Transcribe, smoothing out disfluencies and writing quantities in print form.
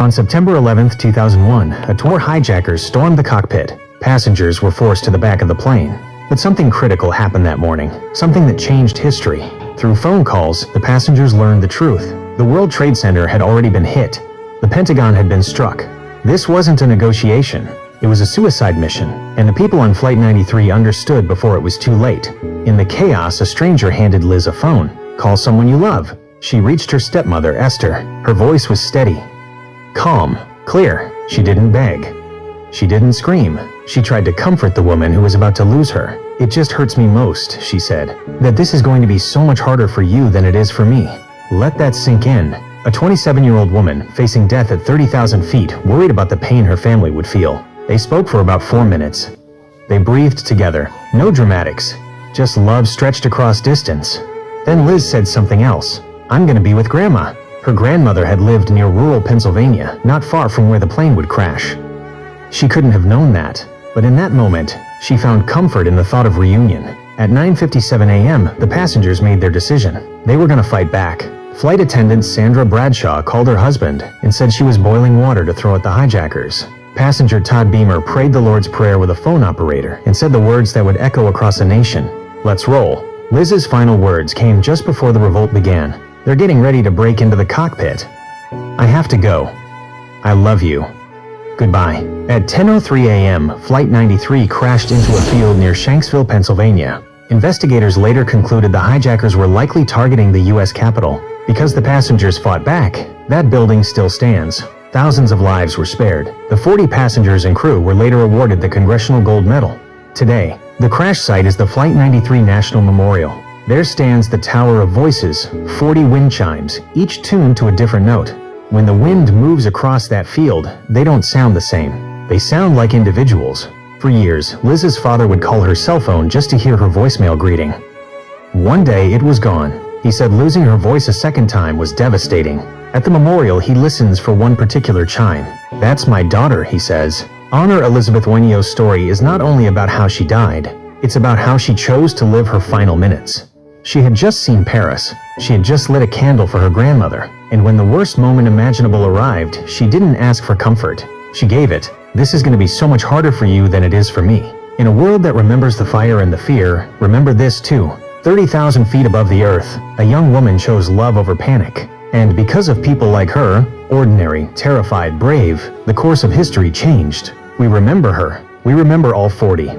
On September 11, 2001, four hijackers stormed the cockpit. Passengers were forced to the back of the plane. But something critical happened that morning, something that changed history. Through phone calls, the passengers learned the truth. The World Trade Center had already been hit. The Pentagon had been struck. This wasn't a negotiation. It was a suicide mission, and the people on Flight 93 understood before it was too late. In the chaos, a stranger handed Lizz a phone. "Call someone you love." She reached her stepmother, Esther. Her voice was steady, calm, clear. She didn't beg. She didn't scream. She tried to comfort the woman who was about to lose her. "It just hurts me most," she said, "that this is going to be so much harder for you than it is for me." Let that sink in. A 27-year-old woman, facing death at 30,000 feet, worried about the pain her family would feel. They spoke for about 4 minutes. They breathed together. No dramatics. Just love stretched across distance. Then Lizz said something else. "I'm gonna be with Grandma." Her grandmother had lived near rural Pennsylvania, not far from where the plane would crash. She couldn't have known that, but in that moment, she found comfort in the thought of reunion. At 9:57 a.m., the passengers made their decision. They were gonna fight back. Flight attendant Sandra Bradshaw called her husband and said she was boiling water to throw at the hijackers. Passenger Todd Beamer prayed the Lord's Prayer with a phone operator and said the words that would echo across a nation. "Let's roll." Lizz's final words came just before the revolt began. "They're getting ready to break into the cockpit. I have to go. I love you. Goodbye." At 10:03 a.m., Flight 93 crashed into a field near Shanksville, Pennsylvania. Investigators later concluded the hijackers were likely targeting the U.S. Capitol. Because the passengers fought back, that building still stands. Thousands of lives were spared. The 40 passengers and crew were later awarded the Congressional Gold Medal. Today, the crash site is the Flight 93 National Memorial. There stands the Tower of Voices, 40 wind chimes, each tuned to a different note. When the wind moves across that field, they don't sound the same. They sound like individuals. For years, Lizz's father would call her cell phone just to hear her voicemail greeting. One day, it was gone. He said losing her voice a second time was devastating. At the memorial, he listens for one particular chime. "That's my daughter," he says. Honor Elizabeth Wainio's story is not only about how she died, it's about how she chose to live her final minutes. She had just seen Paris. She had just lit a candle for her grandmother. And when the worst moment imaginable arrived, she didn't ask for comfort. She gave it. "This is going to be so much harder for you than it is for me." In a world that remembers the fire and the fear, remember this too. 30,000 feet above the earth, a young woman chose love over panic. And because of people like her, ordinary, terrified, brave, the course of history changed. We remember her. We remember all 40.